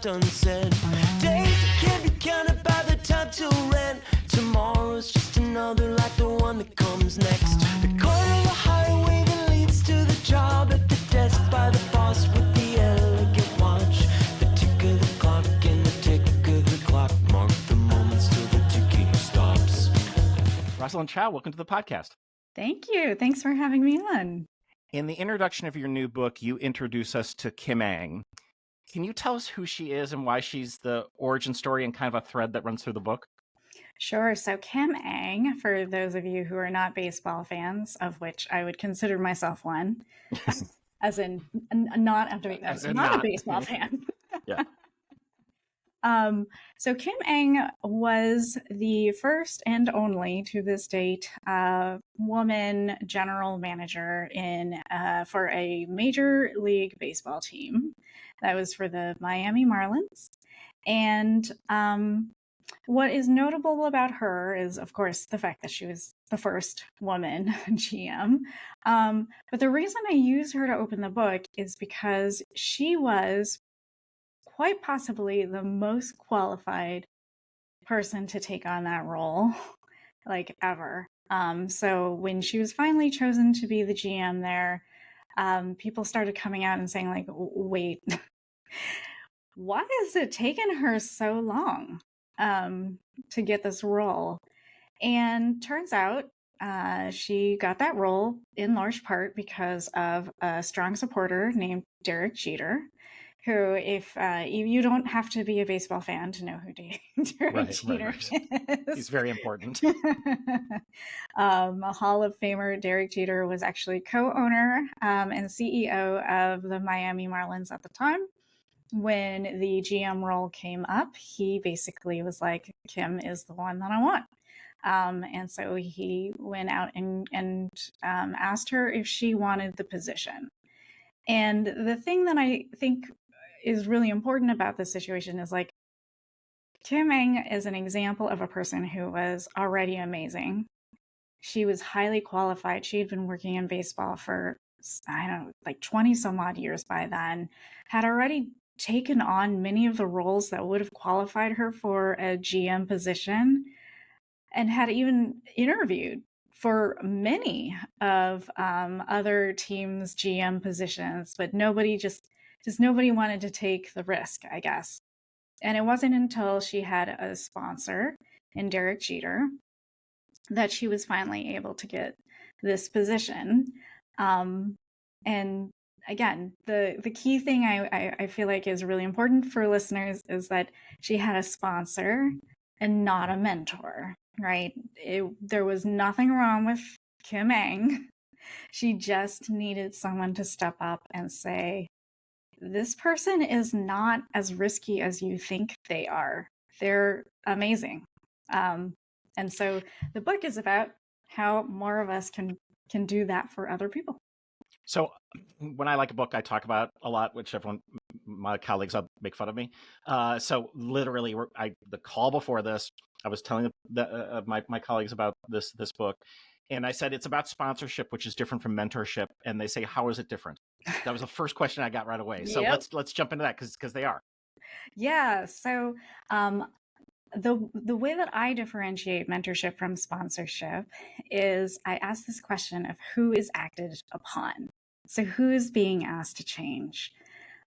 left unsaid. Days that can't be counted by the time till rent. Tomorrow's just another like the one that comes next. The corner of the highway that leads to the job, at the desk by the boss with the elegant watch. The tick of the clock and the tick of the clock mark the moments till the ticking stops. Rosalind Chow, welcome to the podcast. Thank you. Thanks for having me on. In the introduction of your new book, you introduce us to Kim Ang. Can you tell us who she is and why she's the origin story and kind of a thread that runs through the book? Sure. So Kim Ang, for those of you who are not baseball fans, of which I would consider myself one, as in not a baseball fan. Yeah. So Kim Ang was the first and only, to this date, woman general manager for a major league baseball team. That was for the Miami Marlins. And what is notable about her is, of course, the fact that she was the first woman GM. But the reason I use her to open the book is because she was quite possibly the most qualified person to take on that role, like ever. So when she was finally chosen to be the GM there, people started coming out and saying, like, wait, why has it taken her so long to get this role? And turns out she got that role in large part because of a strong supporter named Derek Jeter, who, if you don't have to be a baseball fan to know who Derek Jeter is. He's very important. A Hall of Famer, Derek Jeter was actually co-owner and CEO of the Miami Marlins at the time. When the GM role came up, he basically was like, Kim is the one that I want. And so he went out and asked her if she wanted the position. And the thing that I think is really important about this situation is, like, Kim Ang is an example of a person who was already amazing. She was highly qualified. She had been working in baseball for, I don't know, like 20 some odd years by then, had already taken on many of the roles that would have qualified her for a GM position, and had even interviewed for many of other teams' GM positions, but nobody wanted to take the risk, I guess. And it wasn't until she had a sponsor in Derek Jeter that she was finally able to get this position. And again, the key thing I feel like is really important for listeners is that she had a sponsor and not a mentor, right? There was nothing wrong with Kim Ang. She just needed someone to step up and say, this person is not as risky as you think they are. They're amazing. And so the book is about how more of us can do that for other people. So when I like a book, I talk about a lot, which my colleagues make fun of me. So literally, the call before this, I was telling my colleagues about this book, and I said it's about sponsorship, which is different from mentorship. And they say, how is it different? That was the first question I got right away. So Yep. let's jump into that because they are. Yeah. So the way that I differentiate mentorship from sponsorship is I ask this question of who is acted upon. So who is being asked to change?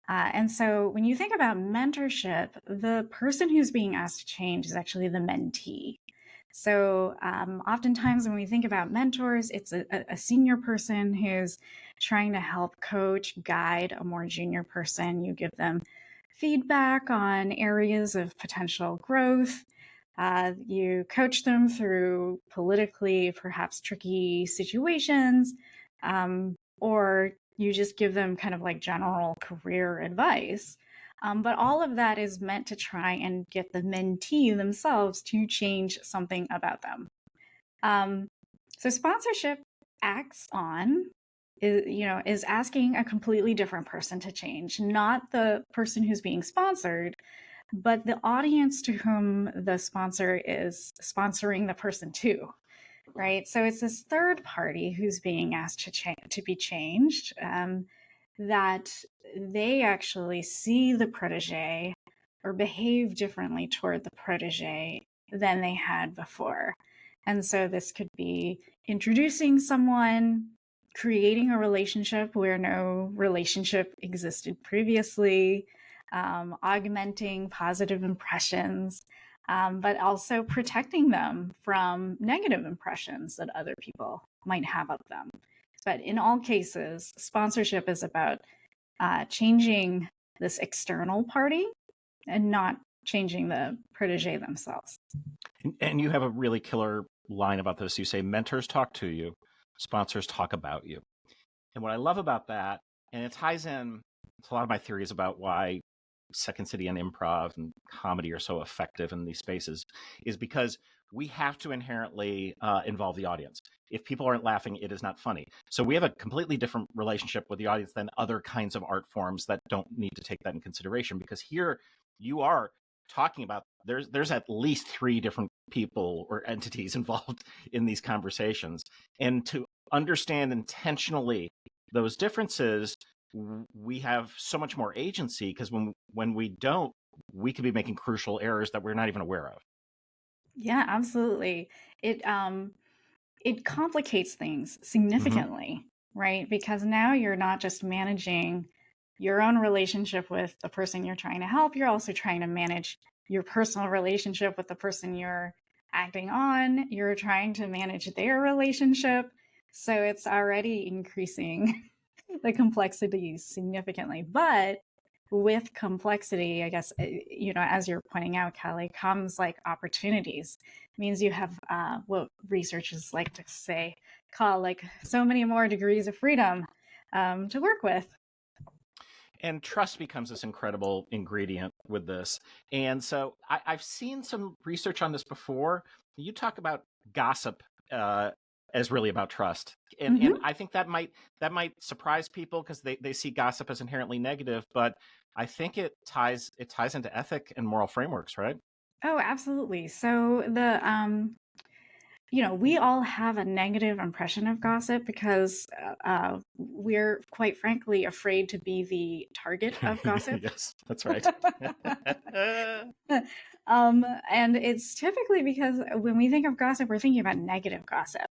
And so when you think about mentorship, the person who's being asked to change is actually the mentee. So oftentimes when we think about mentors, it's a senior person who's trying to help coach, guide a more junior person. You give them feedback on areas of potential growth. You coach them through politically perhaps tricky situations, or you just give them kind of like general career advice. But all of that is meant to try and get the mentee themselves to change something about them. So sponsorship is asking a completely different person to change, not the person who's being sponsored, but the audience to whom the sponsor is sponsoring the person to, right? So it's this third party who's being asked to be changed, that they actually see the protege or behave differently toward the protege than they had before. And so this could be introducing someone, creating a relationship where no relationship existed previously, augmenting positive impressions, but also protecting them from negative impressions that other people might have of them. But in all cases, sponsorship is about changing this external party and not changing the protege themselves. And you have a really killer line about this. You say mentors talk to you, sponsors talk about you. And what I love about that, and it ties in to a lot of my theories about why Second City and improv and comedy are so effective in these spaces, is because we have to inherently involve the audience. If people aren't laughing, it is not funny. So we have a completely different relationship with the audience than other kinds of art forms that don't need to take that in consideration, because here you are talking about there's at least 3 different people or entities involved in these conversations. And to understand intentionally those differences, we have so much more agency, because when we don't, we could be making crucial errors that we're not even aware of. Yeah, absolutely. It complicates things Mm-hmm. significantly, right? Because now you're not just managing your own relationship with the person you're trying to help, you're also trying to manage your personal relationship with the person you're acting on. You're trying to manage their relationship. So it's already increasing the complexity significantly. But with complexity, I guess, as you're pointing out, Callie, comes like opportunities. It means you have what researchers like to say, call like so many more degrees of freedom to work with. And trust becomes this incredible ingredient with this. And so I've seen some research on this before. You talk about gossip as really about trust. And I think that might surprise people, because they see gossip as inherently negative, but I think it ties into ethic and moral frameworks, right? Oh, absolutely. So we all have a negative impression of gossip because we're quite frankly afraid to be the target of gossip. Yes, that's right. And it's typically because when we think of gossip, we're thinking about negative gossip.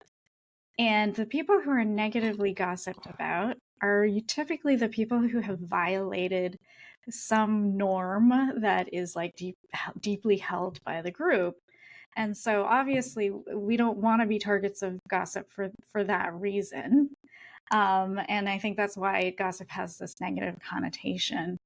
And the people who are negatively gossiped about are typically the people who have violated some norm that is like deeply held by the group. And so obviously we don't want to be targets of gossip for that reason. And I think that's why gossip has this negative connotation.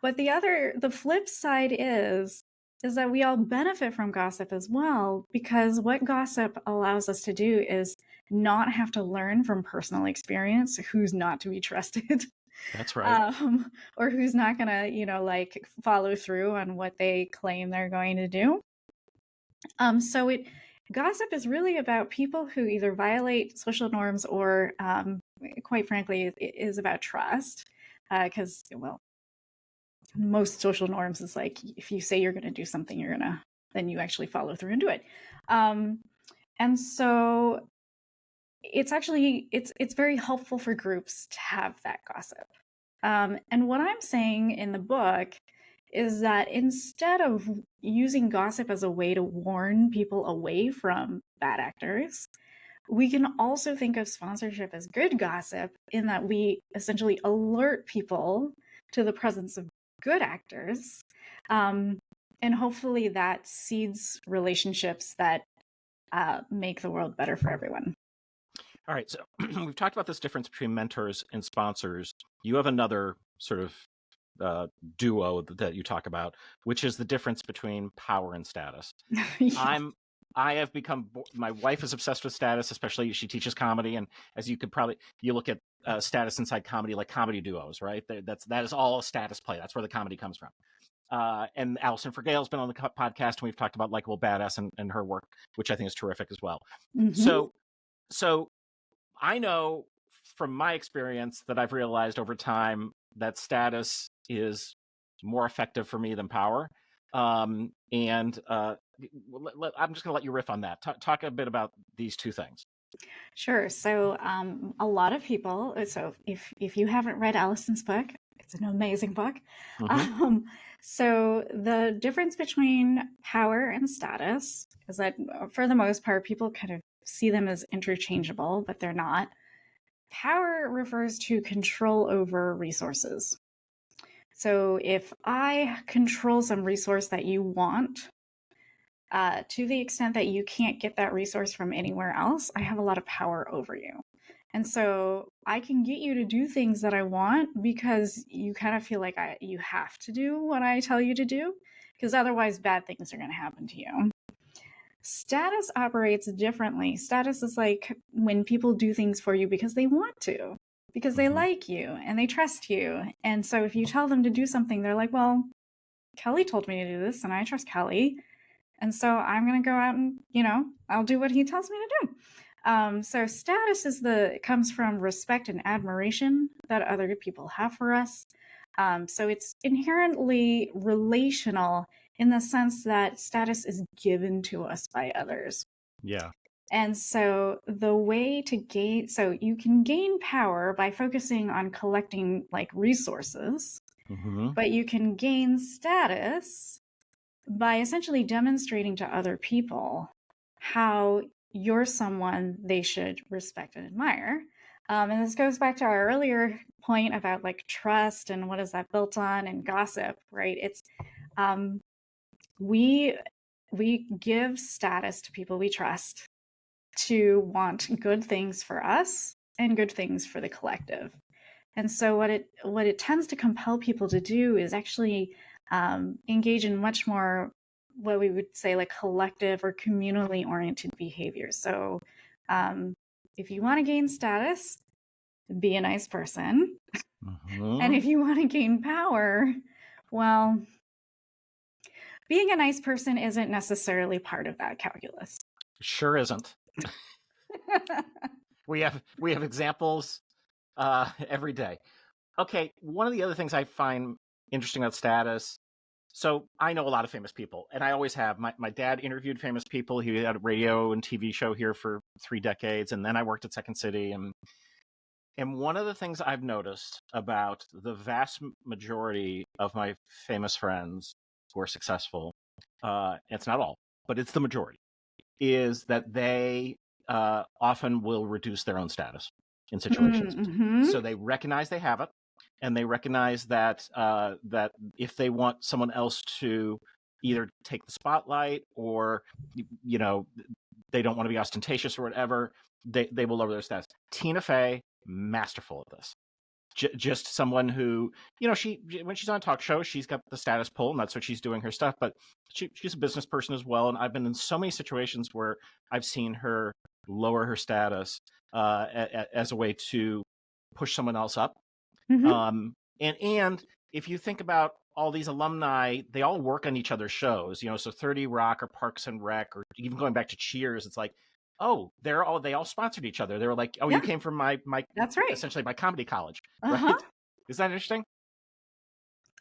But the flip side is that we all benefit from gossip as well, because what gossip allows us to do is not have to learn from personal experience who's not to be trusted. That's right. Or who's not gonna, follow through on what they claim they're going to do. So gossip is really about people who either violate social norms or, quite frankly, it is about trust. Because, most social norms is like, if you say you're going to do something, then you actually follow through and do it. And so it's actually, it's very helpful for groups to have that gossip. And what I'm saying in the book is that instead of using gossip as a way to warn people away from bad actors, we can also think of sponsorship as good gossip, in that we essentially alert people to the presence of good actors. And hopefully that seeds relationships that make the world better for everyone. All right, so we've talked about this difference between mentors and sponsors. You have another sort of duo that you talk about, which is the difference between power and status. Yeah. I have become, my wife is obsessed with status, especially she teaches comedy. And as you could probably, you look at status inside comedy, like comedy duos, right? That is all a status play. That's where the comedy comes from. And Allison Forgale's been on the podcast, and we've talked about Likeable Badass and her work, which I think is terrific as well. Mm-hmm. So I know from my experience that I've realized over time that status is more effective for me than power. I'm just going to let you riff on that. Talk a bit about these two things. Sure. So a lot of people, so if you haven't read Allison's book, It's an amazing book. Mm-hmm. So the difference between power and status is that, for the most part, people kind of see them as interchangeable, but they're not. Power refers to control over resources. So if I control some resource that you want, to the extent that you can't get that resource from anywhere else, I have a lot of power over you. And so I can get you to do things that I want because you kind of feel like you have to do what I tell you to do, because otherwise bad things are going to happen to you. Status operates differently. Status is like when people do things for you because they want to, because they like you and they trust you. And so if you tell them to do something, they're like, well, Kelly told me to do this and I trust Kelly. And so I'm going to go out and, I'll do what he tells me to do. So status comes from respect and admiration that other people have for us. So it's inherently relational in the sense that status is given to us by others. Yeah. And so the way to gain, so you can gain power by focusing on collecting like resources, Mm-hmm. but you can gain status by essentially demonstrating to other people how you're someone they should respect and admire. And this goes back to our earlier point about like trust and what is that built on, and gossip, right? It's we give status to people we trust to want good things for us and good things for the collective. And so what it tends to compel people to do is actually engage in much more what we would say like collective or communally oriented behaviors. So if you want to gain status, be a nice person. Mm-hmm. And if you want to gain power, well, being a nice person isn't necessarily part of that calculus. Sure isn't. We have examples every day. Okay, one of the other things I find interesting about status. So I know a lot of famous people, and I always have. My dad interviewed famous people. He had a radio and TV show here for 3 decades, and then I worked at Second City. And one of the things I've noticed about the vast majority of my famous friends who are successful, it's not all, but it's the majority, is that they often will reduce their own status in situations. Mm-hmm. So they recognize they have it, and they recognize that that if they want someone else to either take the spotlight or they don't want to be ostentatious or whatever, they will lower their status. Tina Fey, masterful at this. Just someone who, she when she's on a talk show, she's got the status pull, and that's what she's doing her stuff. But she's a business person as well, and I've been in so many situations where I've seen her lower her status as a way to push someone else up. Mm-hmm. And if you think about all these alumni, they all work on each other's shows, so 30 Rock or Parks and Rec, or even going back to Cheers, it's like, oh, they all sponsored each other. They were like, oh, yeah. You came from my that's right, essentially my comedy college, uh-huh. Right? Is that interesting?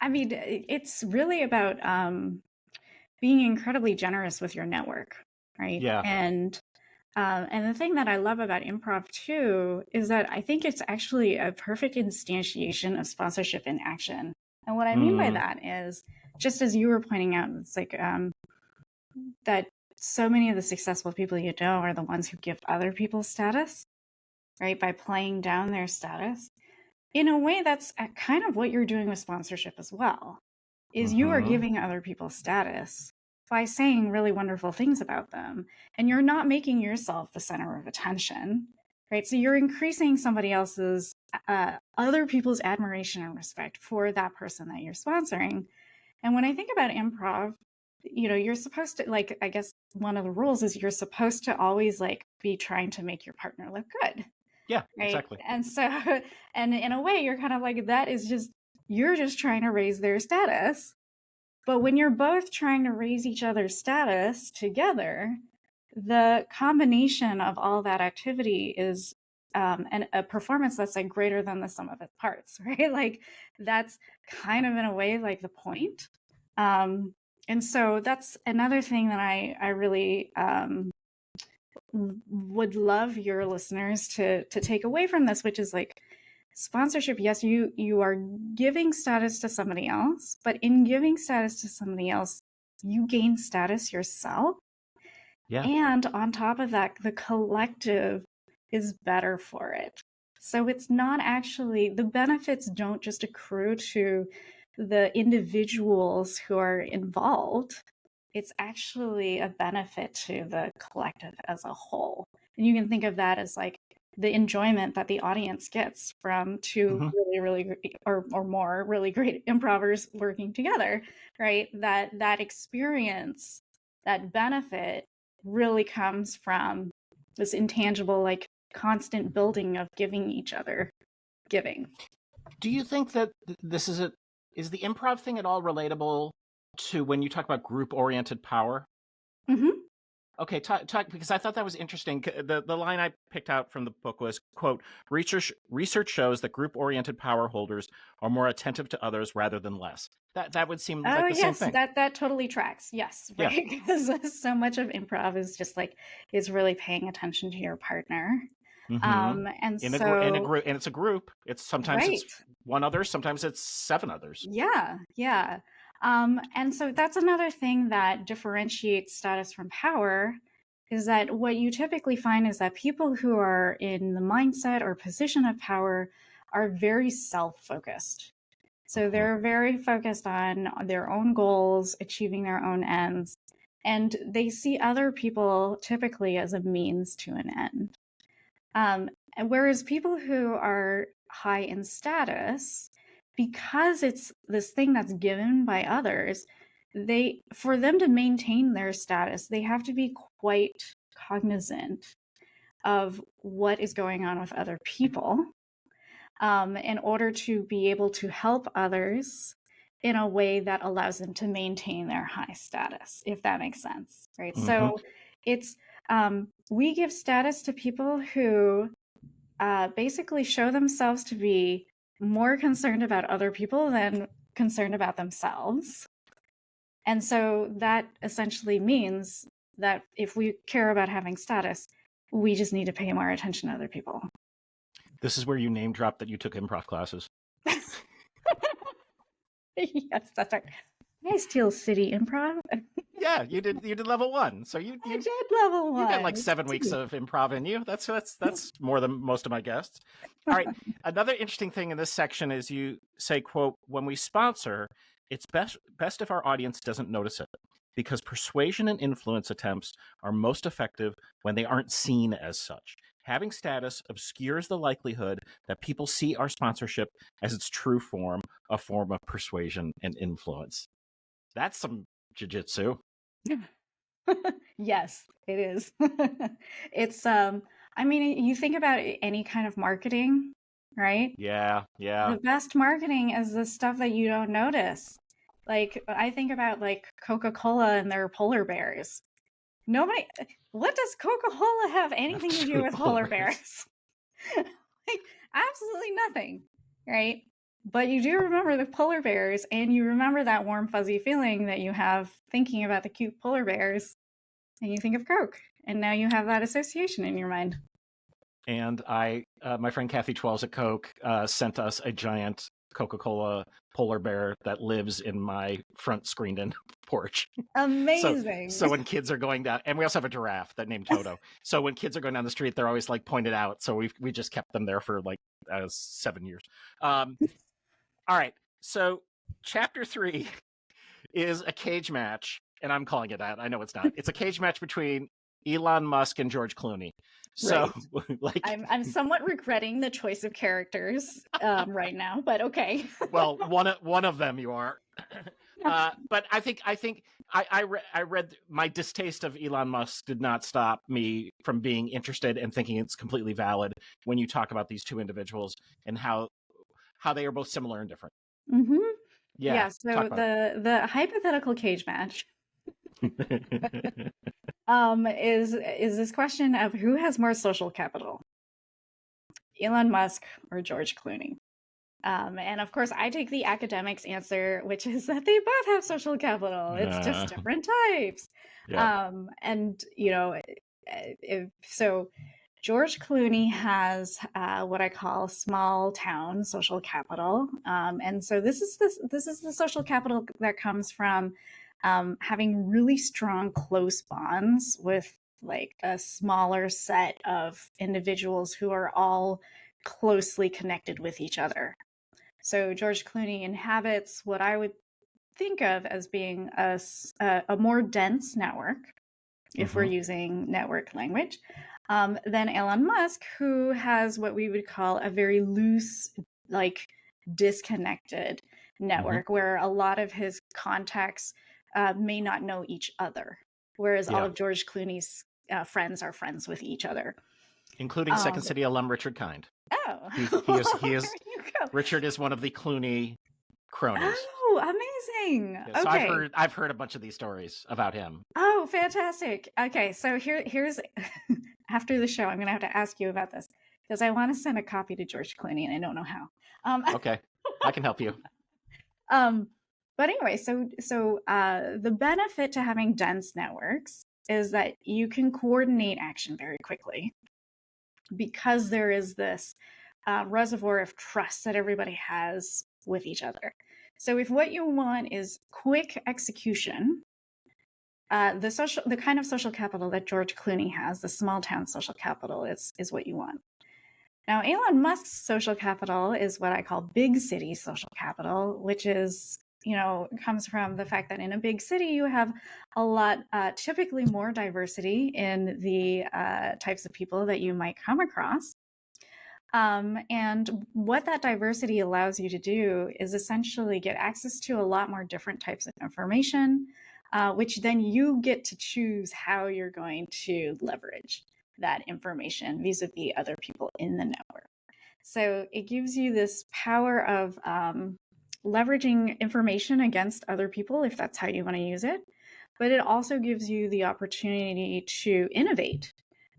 I mean, it's really about being incredibly generous with your network, right? Yeah. And the thing that I love about improv too is that I think it's actually a perfect instantiation of sponsorship in action. And what I mean by that is, just as you were pointing out, it's like that so many of the successful people you know are the ones who give other people status, right? By playing down their status. In a way, that's kind of what you're doing with sponsorship as well, is you are giving other people status by saying really wonderful things about them. And you're not making yourself the center of attention, right? So you're increasing somebody else's, other people's admiration and respect for that person that you're sponsoring. And when I think about improv, you're supposed to, like, I guess one of the rules is you're supposed to always like be trying to make your partner look good. Yeah, right? Exactly. And so, and in a way, you're kind of like, you're just trying to raise their status. But when you're both trying to raise each other's status together, the combination of all that activity is a performance that's like greater than the sum of its parts, right? Like that's kind of in a way like the point. And so that's another thing that I really would love your listeners to take away from this, which is like, sponsorship, yes, you are giving status to somebody else, but in giving status to somebody else, you gain status yourself. Yeah. And on top of that, the collective is better for it. So it's not actually, the benefits don't just accrue to the individuals who are involved. It's actually a benefit to the collective as a whole. And you can think of that as like the enjoyment that the audience gets from two Mhm. really great, or more really great improvers working together, right? That experience, that benefit really comes from this intangible, like constant building of giving each other giving. Do you think that this is is the improv thing at all relatable to when you talk about group-oriented power? Mm-hmm. Okay, talk because I thought that was interesting. The line I picked out from the book was, quote, research shows that group-oriented power holders are more attentive to others rather than less. That would seem like Oh the same yes, thing. that totally tracks. Yes, Yeah. right. Because so much of improv is just like is really paying attention to your partner. Mm-hmm. And In a so group, and it's a group. Sometimes it's right. one other, sometimes it's seven others. Yeah. And so that's another thing that differentiates status from power is that what you typically find is that people who are in the mindset or position of power are very self-focused. So they're very focused on their own goals, achieving their own ends, and they see other people typically as a means to an end. And whereas people who are high in status, because it's this thing that's given by others, for them to maintain their status, they have to be quite cognizant of what is going on with other people in order to be able to help others in a way that allows them to maintain their high status, if that makes sense, right? Mm-hmm. So it's we give status to people who basically show themselves to be more concerned about other people than concerned about themselves. And so that essentially means that if we care about having status, we just need to pay more attention to other people. This is where you name drop that you took improv classes. Yes, that's right. I Steel City Improv. Yeah, you did level 1. So you I did level 1. you got like 7 weeks of improv in you. That's more than most of my guests. All right. Another interesting thing in this section is you say, quote, when we sponsor, it's best if our audience doesn't notice it, because persuasion and influence attempts are most effective when they aren't seen as such. Having status obscures the likelihood that people see our sponsorship as its true form, a form of persuasion and influence. That's some jiu-jitsu. Yes, it is. It's I mean, you think about any kind of marketing, right? Yeah. The best marketing is the stuff that you don't notice. Like I think about like Coca-Cola and their polar bears. Nobody, what does Coca-Cola have anything to do with polar bears? Like absolutely nothing, right? But you do remember the polar bears and you remember that warm fuzzy feeling that you have thinking about the cute polar bears and you think of Coke, and now you have that association in your mind. And my friend Kathy Twells at Coke sent us a giant Coca-Cola polar bear that lives in my front screened-in porch. Amazing. So when kids are going down, and we also have a giraffe that named Toto. So when kids are going down the street, they're always like pointed out. So we just kept them there for like 7 years. All right. So chapter 3 is a cage match, and I'm calling it that. I know it's not. It's a cage match between Elon Musk and George Clooney. So, right. like, I'm somewhat regretting the choice of characters right now, but okay. Well, one of them you are. But I think I read my distaste of Elon Musk did not stop me from being interested and thinking it's completely valid when you talk about these two individuals and how they are both similar and different. Mm-hmm. Yeah. So the hypothetical cage match is this question of who has more social capital, Elon Musk or George Clooney. And of course, I take the academics answer, which is that they both have social capital. It's just different types. Yeah. And you know, so George Clooney has what I call small town social capital, and so this is the social capital that comes from having really strong, close bonds with like a smaller set of individuals who are all closely connected with each other. So George Clooney inhabits what I would think of as being a more dense network, if we're using network language, than Elon Musk, who has what we would call a very loose, like disconnected network, where a lot of his contacts may not know each other, whereas all Yeah. of George Clooney's friends are friends with each other. Including Second City alum Richard Kind. Oh, He is there you go. Richard is one of the Clooney cronies. Oh, amazing. So Okay. I've heard a bunch of these stories about him. Oh, fantastic. Okay, so here's after the show, I'm gonna have to ask you about this because I want to send a copy to George Clooney and I don't know how. Okay, I can help you. But anyway, so the benefit to having dense networks is that you can coordinate action very quickly because there is this reservoir of trust that everybody has with each other. So if what you want is quick execution, the kind of social capital that George Clooney has, the small town social capital, is what you want. Now, Elon Musk's social capital is what I call big city social capital, which is, comes from the fact that in a big city you have a lot, typically more diversity in the types of people that you might come across. And what that diversity allows you to do is essentially get access to a lot more different types of information, which then you get to choose how you're going to leverage that information vis-a-vis other people in the network. So it gives you this power of leveraging information against other people, if that's how you want to use it. But it also gives you the opportunity to innovate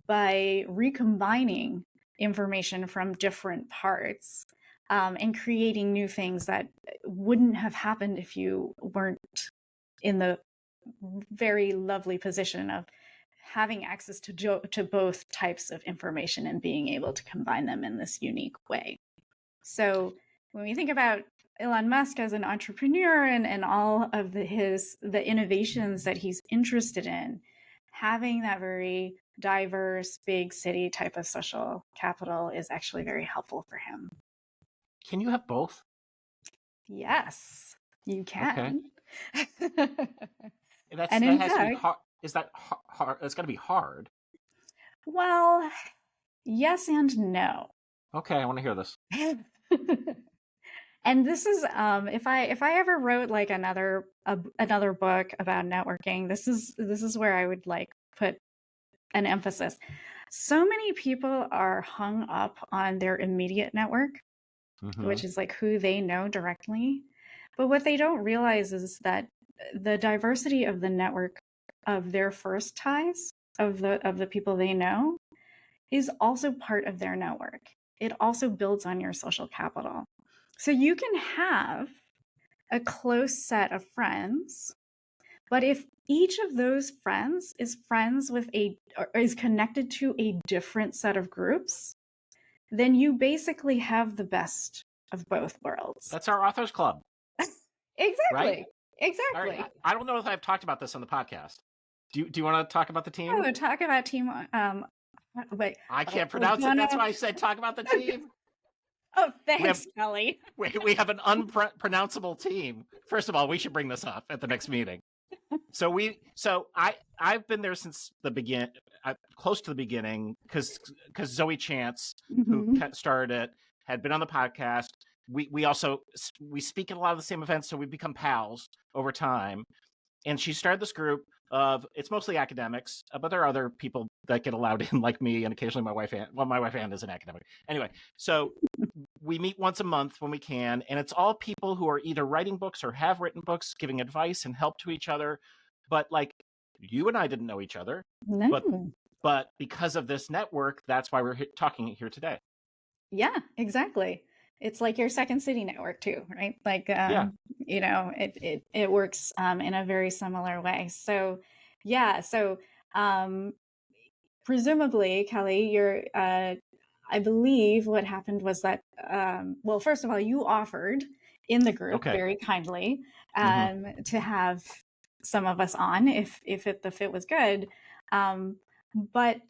by recombining information from different parts and creating new things that wouldn't have happened if you weren't in the very lovely position of having access to both types of information and being able to combine them in this unique way. So when we think about Elon Musk as an entrepreneur and all of the innovations that he's interested in, having that very diverse big city type of social capital is actually very helpful for him. Can you have both? Yes, you can. Okay. And in fact, Is that hard? It's got to be hard. Well, yes and no. Okay, I want to hear this. And this is if I ever wrote like another book about networking, this is where I would like put an emphasis. So many people are hung up on their immediate network, which is like who they know directly. But what they don't realize is that the diversity of the network of their first ties of the people they know is also part of their network. It also builds on your social capital. So you can have a close set of friends, but if each of those friends is is connected to a different set of groups, then you basically have the best of both worlds. That's our authors club. Exactly. Right? Exactly. All right. I don't know if I've talked about this on the podcast. Do you want to talk about the team? Oh, talk about team. Wait. I can't pronounce it. That's why I said talk about the team. Oh, thanks, Kelly. We have an unpronounceable team. First of all, we should bring this up at the next meeting. So I've been there since the close to the beginning, because Zoe Chance, who started it, had been on the podcast. We also speak at a lot of the same events, so we've become pals over time. And she started this group of, it's mostly academics, but there are other people that get allowed in, like me, and occasionally my wife Ann is an academic. Anyway, so we meet once a month when we can, and it's all people who are either writing books or have written books, giving advice and help to each other. But like, you and I didn't know each other, No. but because of this network, that's why we're talking here today. Yeah, exactly. It's like your Second City network too, right? Like, it works in a very similar way. So, yeah. So, presumably, Kelly, I believe what happened was that, well, first of all, you offered in the group Okay. very kindly Mm-hmm. to have some of us on if the fit was good. But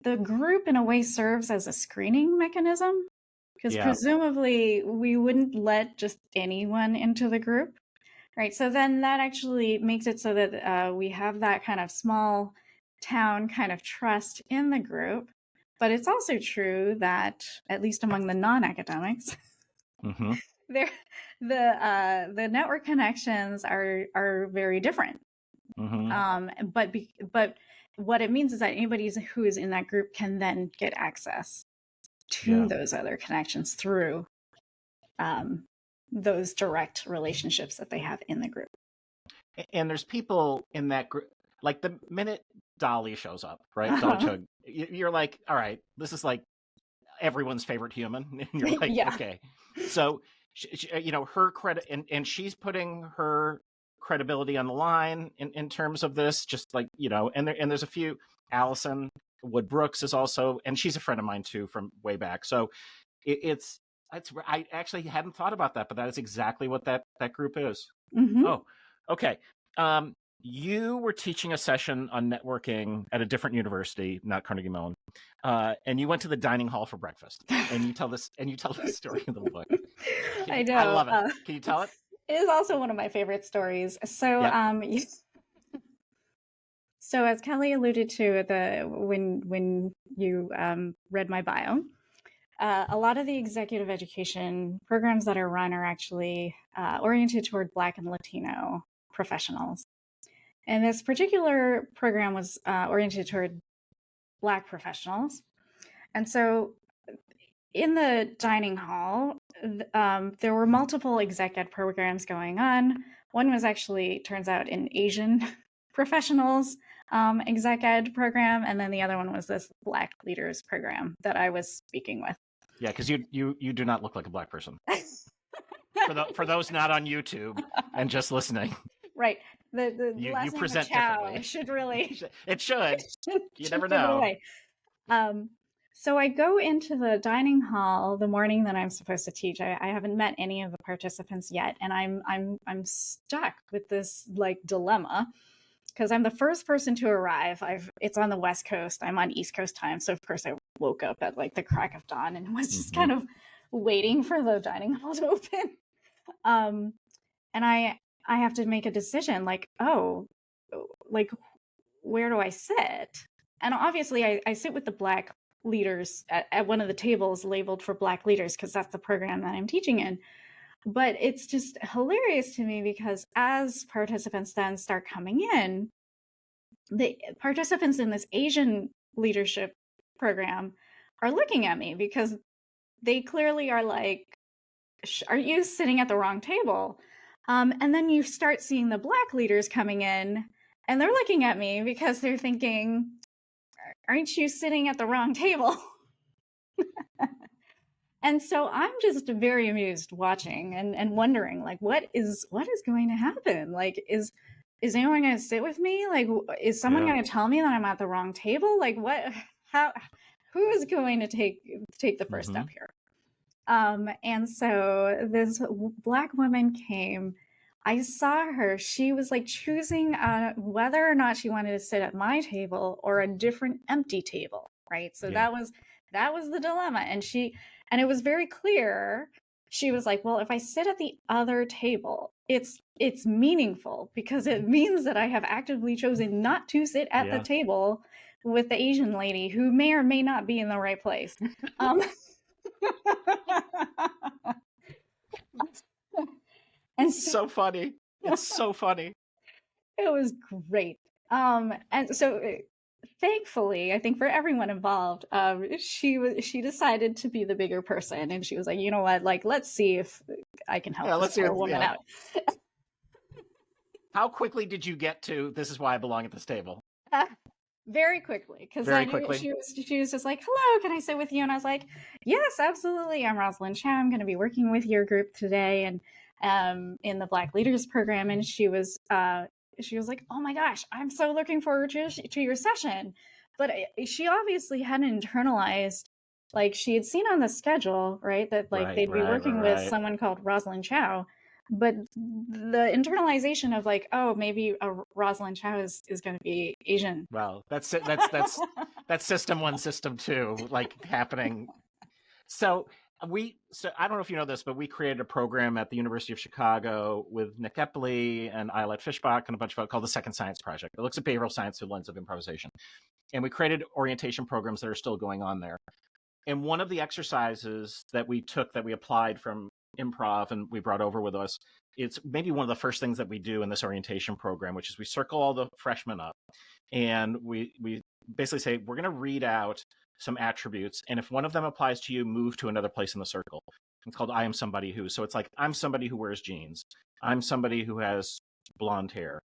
the group, in a way, serves as a screening mechanism because Yeah. presumably we wouldn't let just anyone into the group. Right. So then that actually makes it so that we have that kind of small town kind of trust in the group. But it's also true that, at least among the non-academics, Mm-hmm. there the network connections are very different. Mm-hmm. But what it means is that anybody who is in that group can then get access to Yeah. those other connections through those direct relationships that they have in the group. And there's people in that group, like the minute Dolly shows up, right? Dolly Chug, you're like, all right, this is like everyone's favorite human. And you're like, Yeah. okay. So, her credit, and she's putting her credibility on the line in terms of this, just like, and there's a few, Allison Wood Brooks is also, and she's a friend of mine too from way back. So it's, I actually hadn't thought about that, but that is exactly what that group is. Mm-hmm. Oh, okay. You were teaching a session on networking at a different university, not Carnegie Mellon, and you went to the dining hall for breakfast. And you tell this story in the book. I know. I love it. Can you tell it? It is also one of my favorite stories. So, Yep. so as Kelly alluded to when you read my bio, a lot of the executive education programs that are run are actually oriented toward Black and Latino professionals. And this particular program was oriented toward Black professionals. And so in the dining hall, there were multiple exec ed programs going on. One was actually, turns out, an Asian professionals exec ed program. And then the other one was this Black leaders program that I was speaking with. Yeah, because you do not look like a Black person. For those not on YouTube and just listening. Right. The you last name present of Chow differently. should really... It should. You never give it know. away. So I go into the dining hall the morning that I'm supposed to teach. I haven't met any of the participants yet, and I'm stuck with this like dilemma because I'm the first person to arrive. It's on the West Coast. I'm on East Coast time, so of course I woke up at like the crack of dawn and was just kind of waiting for the dining hall to open. And I have to make a decision, like, like, where do I sit? And obviously I sit with the Black leaders at one of the tables labeled for Black leaders because that's the program that I'm teaching in. But it's just hilarious to me because as participants then start coming in, the participants in this Asian leadership program are looking at me because they clearly are like, are you sitting at the wrong table? And then you start seeing the Black leaders coming in and they're looking at me because they're thinking, aren't you sitting at the wrong table? And so I'm just very amused watching and wondering, like, what is going to happen? Like, is anyone going to sit with me? Like, is someone going to tell me that I'm at the wrong table? Like, who is going to take the first step here? And so this Black woman came. I saw her. She was like choosing whether or not she wanted to sit at my table or a different empty table, right? So that was the dilemma. And it was very clear. She was like, well, if I sit at the other table, it's meaningful because it means that I have actively chosen not to sit at the table with the Asian lady who may or may not be in the right place. And so funny. It's so funny. It was great. And so thankfully, I think for everyone involved, she decided to be the bigger person, and she was like, you know what, like, let's see if I can help this poor woman out. How quickly did you get to, this is why I belong at this table? Very quickly, because I knew she was just like, hello, can I sit with you? And I was like, yes, absolutely. I'm Rosalind Chow. I'm going to be working with your group today and in the Black Leaders Program. And she was like, oh my gosh, I'm so looking forward to your session. but she obviously hadn't internalized, like she had seen on the schedule, right, that like they'd be working with someone called Rosalind Chow, but the internalization of like, oh, maybe a Rosalind Chow is going to be Asian. Well, that's system one, system two, like happening. So I don't know if you know this, but we created a program at the University of Chicago with Nick Epley and Eilert Fishbach and a bunch of folks called the Second Science Project. It looks at behavioral science through the lens of improvisation. And we created orientation programs that are still going on there. And one of the exercises that we took, that we applied from improv and we brought over with us, it's maybe one of the first things that we do in this orientation program, which is we circle all the freshmen up and we basically say, we're going to read out some attributes, and if one of them applies to you, move to another place in the circle. It's called I am somebody who. So it's like, I'm somebody who wears jeans. I'm somebody who has blonde hair.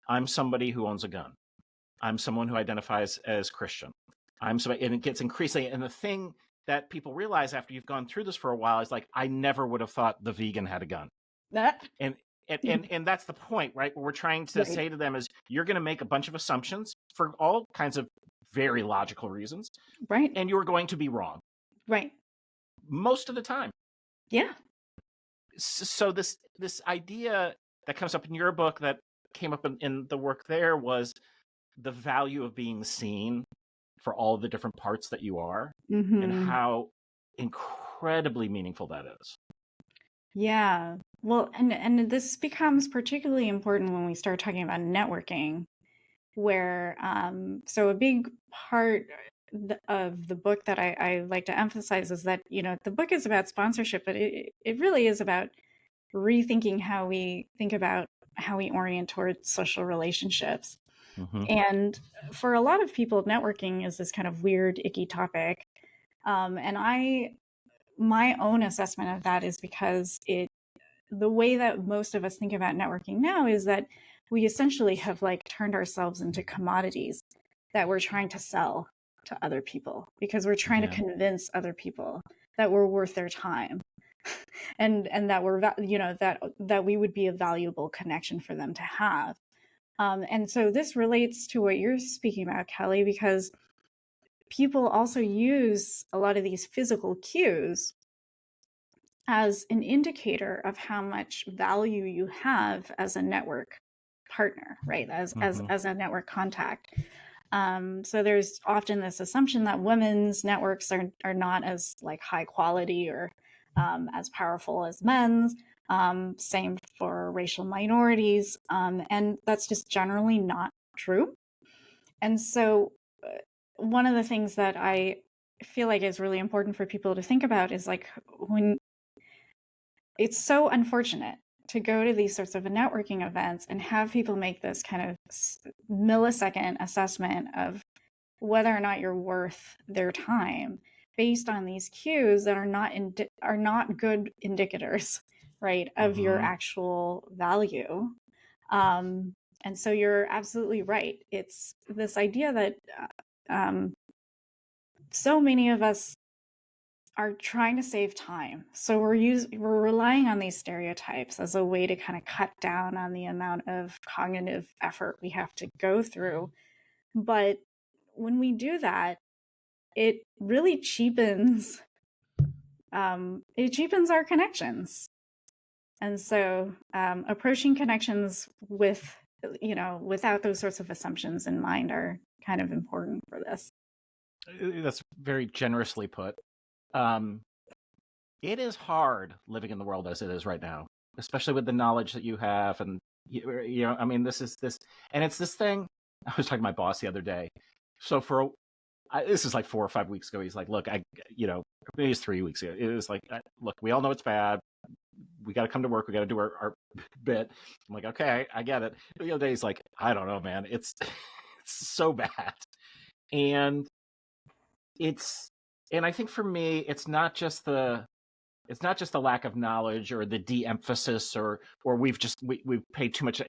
I'm somebody who owns a gun. I'm someone who identifies as Christian. I'm somebody, and it gets increasingly, and the thing that people realize after you've gone through this for a while is like, I never would have thought the vegan had a gun. And that's the point, right? What we're trying to say to them is, you're going to make a bunch of assumptions for all kinds of very logical reasons. Right. And you're going to be wrong. Right. Most of the time. Yeah. So this idea that comes up in your book, that came up in the work there, was the value of being seen for all the different parts that you are, and how incredibly meaningful that is. Yeah. Well, and this becomes particularly important when we start talking about networking, where so a big part of the book that I like to emphasize is that, you know, the book is about sponsorship, but it really is about rethinking how we think about how we orient towards social relationships. And for a lot of people, networking is this kind of weird, icky topic. And my own assessment of that is because the way that most of us think about networking now is that we essentially have like turned ourselves into commodities that we're trying to sell to other people, because we're trying to convince other people that we're worth their time and that we're, you know, that we would be a valuable connection for them to have. And so this relates to what you're speaking about, Kelly, because people also use a lot of these physical cues as an indicator of how much value you have as a network partner, right? As a network contact. So there's often this assumption that women's networks are not as like high quality or as powerful as men's. Same for racial minorities. And that's just generally not true. And so one of the things that I feel like is really important for people to think about is like, when it's so unfortunate to go to these sorts of networking events and have people make this kind of millisecond assessment of whether or not you're worth their time based on these cues that are not good indicators, right, of your actual value. And so you're absolutely right. It's this idea that so many of us are trying to save time. So we're relying on these stereotypes as a way to kind of cut down on the amount of cognitive effort we have to go through. But when we do that, it really cheapens our connections. And so approaching connections with, you know, without those sorts of assumptions in mind are kind of important for this. That's very generously put. It is hard living in the world as it is right now, especially with the knowledge that you have. And, you know, I mean, this, and it's this thing. I was talking to my boss the other day. So this is like 4 or 5 weeks ago. He's like, look, maybe it's 3 weeks ago. It was like, look, we all know it's bad. We got to come to work. We got to do our bit. I'm like, okay, I get it. But the other day he's like, I don't know, man. It's so bad. And I think for me, it's not just the lack of knowledge or the de-emphasis or we've paid too much.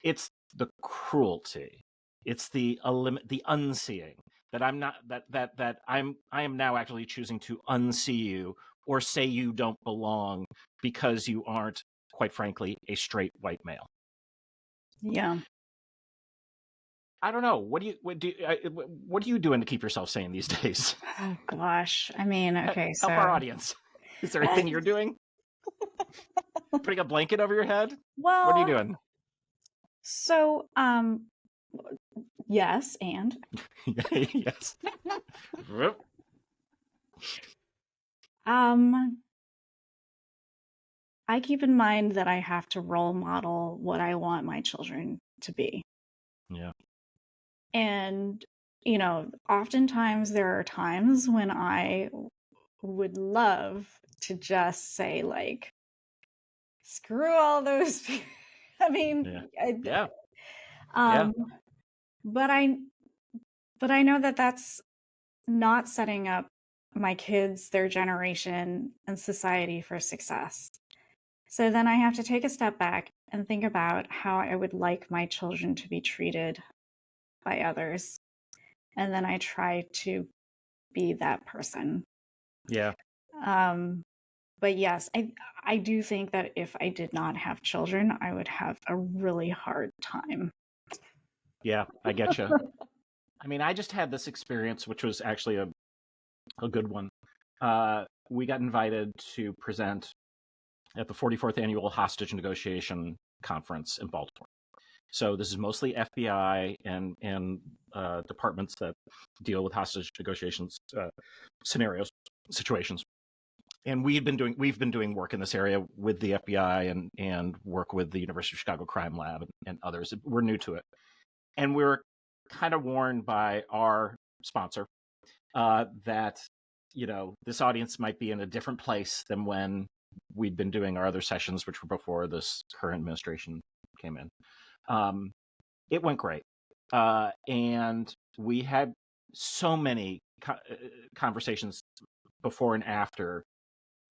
It's the cruelty. It's the unseeing that I'm not, that I am now actually choosing to unsee you or say you don't belong because you aren't, quite frankly, a straight white male. Yeah. I don't know. What are you doing to keep yourself sane these days? Oh gosh. I mean, okay, Help our so audience. Is there anything you're doing? Putting a blanket over your head? What are you well, doing? so yes, and Yes. Whoop. um I keep in mind that I have to role model what I want my children to be. Yeah. And, oftentimes there are times when I would love to just say, like, screw all those people. I mean, Yeah. I, Yeah. Yeah. um, but I know that that's not setting up my kids, their generation, and society for success. So then I have to take a step back and think about how I would like my children to be treated by others. And then I try to be that person. Yeah. Um, but yes, I do think that if I did not have children, I would have a really hard time. Yeah. I get you. I mean, I just had this experience, which was actually a good one. We got invited to present at the 44th Annual Hostage Negotiation Conference in Baltimore. So this is mostly FBI and departments that deal with hostage negotiations situations. And we've been doing work in this area with the FBI and work with the University of Chicago Crime Lab and others. We're new to it, and we're kind of warned by our sponsor that this audience might be in a different place than when we'd been doing our other sessions, which were before this current administration came in. It went great, and we had so many conversations before and after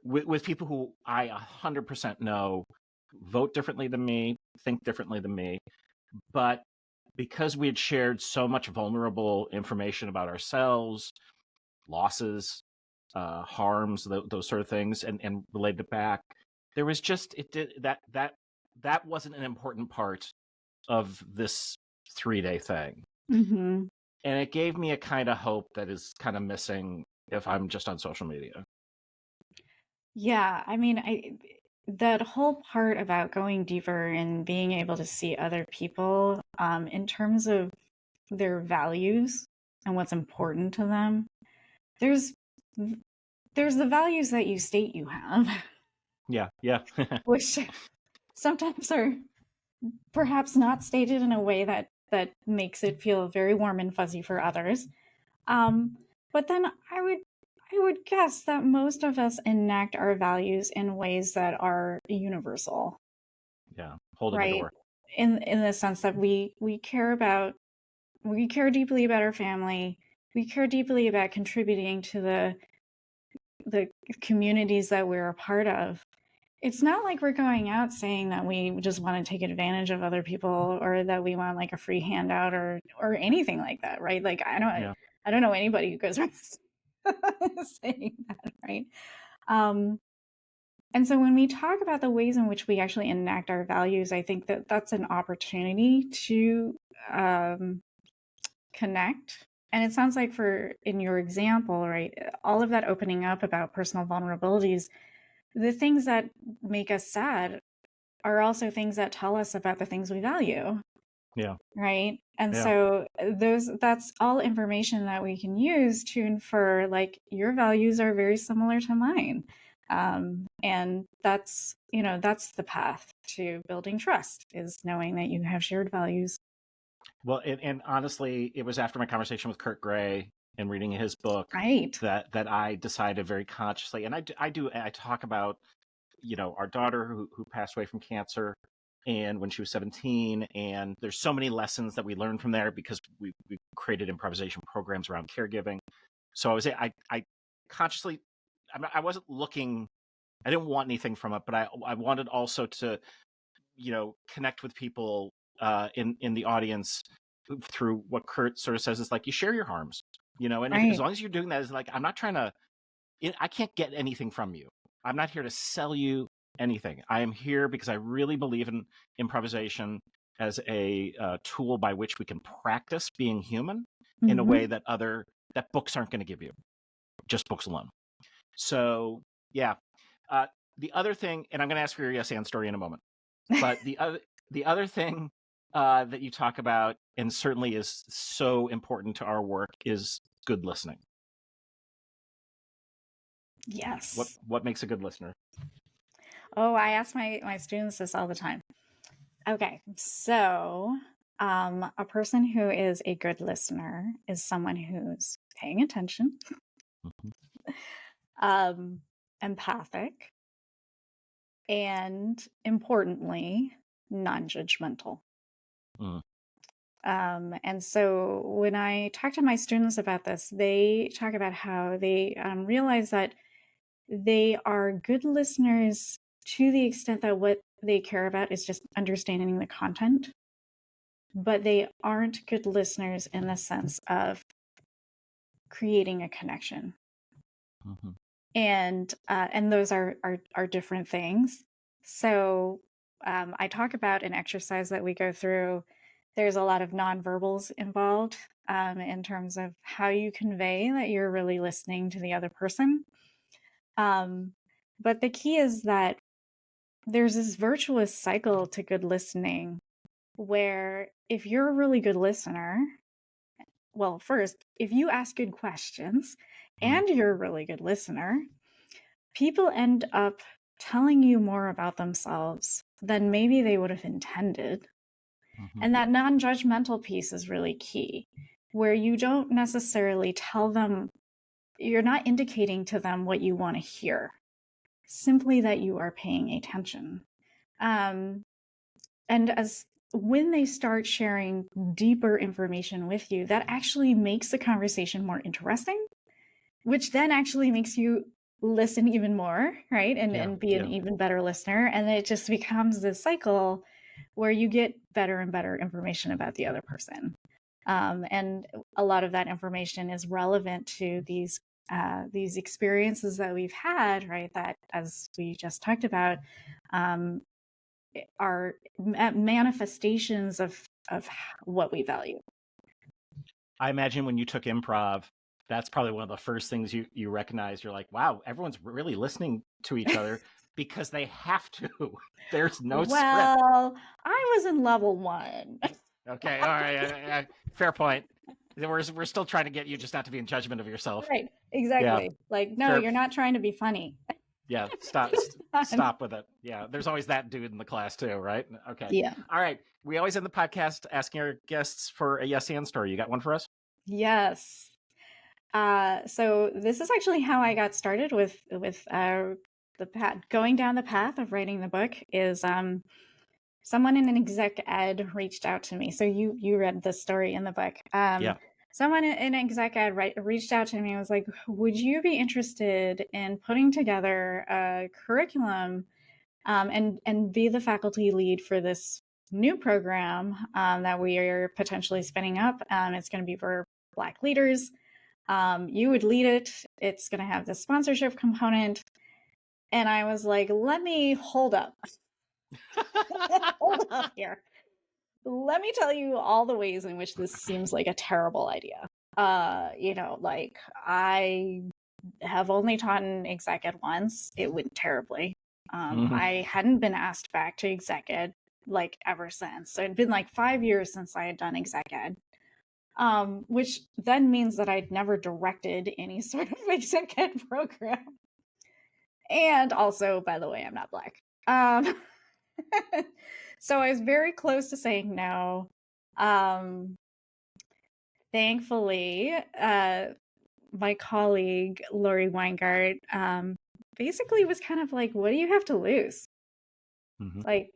with people who I 100% know vote differently than me, think differently than me, but because we had shared so much vulnerable information about ourselves, losses, harms, those sort of things, and related it back, there was just that wasn't an important part of this 3-day thing, Mm-hmm. and it gave me a kind of hope that is kind of missing if I'm just on social media. Yeah, I mean, that whole part about going deeper and being able to see other people in terms of their values and what's important to them. There's the values that you state you have, Yeah, yeah. which sometimes are perhaps not stated in a way that makes it feel very warm and fuzzy for others. But then I would guess that most of us enact our values in ways that are universal, Yeah, holding the right? door. In the sense that we care deeply about our family. We care deeply about contributing to the communities that we're a part of. It's not like we're going out saying that we just want to take advantage of other people or that we want like a free handout or anything like that, right? Like Yeah. I don't know anybody who goes around saying that, right? Um, and so when we talk about the ways in which we actually enact our values, I think that that's an opportunity to connect. And it sounds like in your example, right, all of that opening up about personal vulnerabilities, the things that make us sad are also things that tell us about the things we value. Yeah. Right. And Yeah. so that's all information that we can use to infer like your values are very similar to mine. And that's the path to building trust, is knowing that you have shared values. Well, and honestly, it was after my conversation with Kurt Gray and reading his book Right. that I decided very consciously, and I talk about, our daughter who passed away from cancer, and when she was 17, and there's so many lessons that we learned from there because we created improvisation programs around caregiving. So I consciously, I wasn't looking, I didn't want anything from it, but I wanted also to, connect with people in the audience through what Kurt sort of says is like, you share your harms, and as Right. long as you're doing that, is like, I'm not trying to, I can't get anything from you. I'm not here to sell you anything. I am here because I really believe in improvisation, as a tool by which we can practice being human in a way that books aren't going to give you, just books alone. So yeah, the other thing, and I'm going to ask for your yes and story in a moment, but the other thing that you talk about, and certainly is so important to our work, is good listening. Yes. What makes a good listener? Oh, I ask my students this all the time. Okay, so a person who is a good listener is someone who's paying attention, empathic, and importantly, non-judgmental. And so when I talk to my students about this, they talk about how they realize that they are good listeners to the extent that what they care about is just understanding the content, but they aren't good listeners in the sense of creating a connection. And those are different things. So I talk about an exercise that we go through. There's a lot of nonverbals involved in terms of how you convey that you're really listening to the other person. But the key is that there's this virtuous cycle to good listening where if you're a really good listener, well, first, if you ask good questions and you're a really good listener, people end up telling you more about themselves than maybe they would have intended. And that non-judgmental piece is really key, where you don't necessarily tell them, you're not indicating to them what you want to hear, simply that you are paying attention. And as when they start sharing deeper information with you, that actually makes the conversation more interesting, which then actually makes you listen even more, right? And be an even better listener. And it just becomes this cycle where you get better and better information about the other person. And a lot of that information is relevant to these experiences that we've had, right? That, as we just talked about, are manifestations of what we value. I imagine when you took improv, that's probably one of the first things you recognize. You're like, wow, everyone's really listening to each other because they have to. There's no script. Well, I was in level 1. Okay, all right, fair point. We're still trying to get you just not to be in judgment of yourself. Right, exactly. Yeah. Like, no, you're not trying to be funny. Yeah, stop with it. Yeah, there's always that dude in the class too, right? Okay. Yeah. All right. We always end the podcast asking our guests for a yes and story. You got one for us? Yes. So this is actually how I got started with the path, going down the path of writing the book. Is someone in an exec ed reached out to me. So you read the story in the book. Yeah. Someone in exec ed reached out to me and was like, would you be interested in putting together a curriculum and be the faculty lead for this new program that we are potentially spinning up? It's going to be for Black leaders. You would lead it. It's going to have the sponsorship component. And I was like, let me hold up. Hold up here. Let me tell you all the ways in which this seems like a terrible idea. Like, I have only taught in exec ed once. It went terribly. I hadn't been asked back to exec ed like ever since. So it'd been like 5 years since I had done exec ed. Which then means that I'd never directed any sort of exec ed program. And also, by the way, I'm not Black. So I was very close to saying no. Thankfully, my colleague, Lori Weingart, basically was kind of like, what do you have to lose? Like,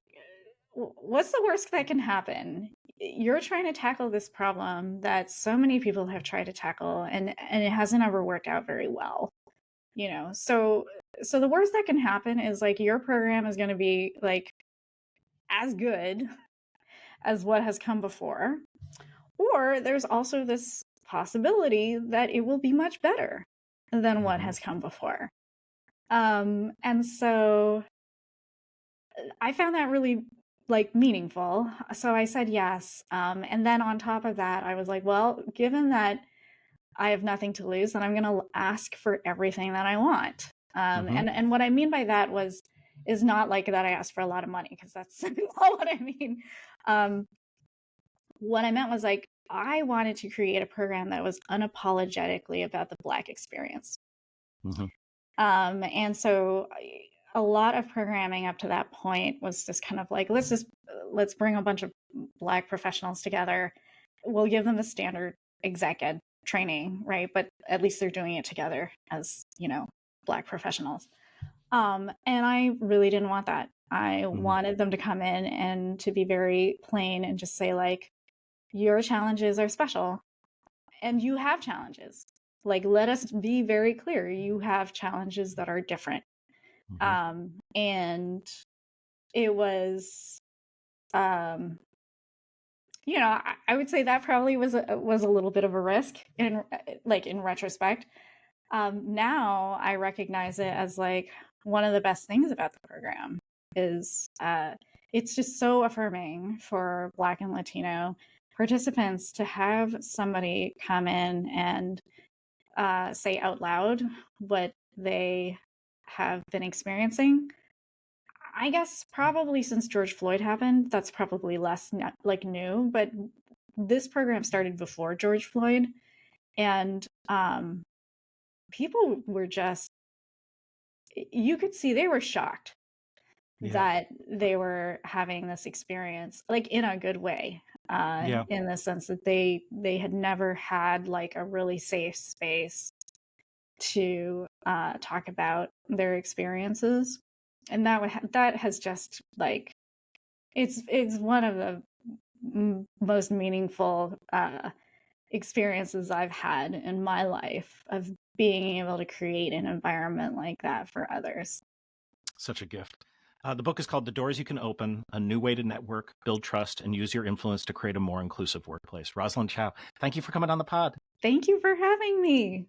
what's the worst that can happen? You're trying to tackle this problem that so many people have tried to tackle, and it hasn't ever worked out very well. So the worst that can happen is like your program is going to be like as good as what has come before, or there's also this possibility that it will be much better than what has come before. And so I found that really like meaningful. So I said yes. And then on top of that, I was like, well, given that I have nothing to lose, then I'm going to ask for everything that I want. And what I mean by that is not like that I asked for a lot of money, because that's not what I mean. What I meant was like, I wanted to create a program that was unapologetically about the Black experience. And so a lot of programming up to that point was just kind of like, let's bring a bunch of Black professionals together. We'll give them the standard exec ed training, right? But at least they're doing it together as, Black professionals. And I really didn't want that. I wanted them to come in and to be very plain and just say, like, your challenges are special and you have challenges. Like, let us be very clear. You have challenges that are different. And it was, I would say that probably was a little bit of a risk in retrospect. Now I recognize it as like one of the best things about the program is it's just so affirming for Black and Latino participants to have somebody come in and say out loud what they have been experiencing. I guess probably since George Floyd happened, that's probably less new, but this program started before George Floyd, and people were just, you could see they were shocked that they were having this experience, like in a good way, in the sense that they had never had like a really safe space to talk about their experiences. And that has just like, it's one of the most meaningful experiences I've had in my life, of being able to create an environment like that for others. Such a gift. The book is called The Doors You Can Open, A New Way to Network, Build Trust, and Use Your Influence to Create a More Inclusive Workplace. Rosalind Chow, thank you for coming on the pod. Thank you for having me.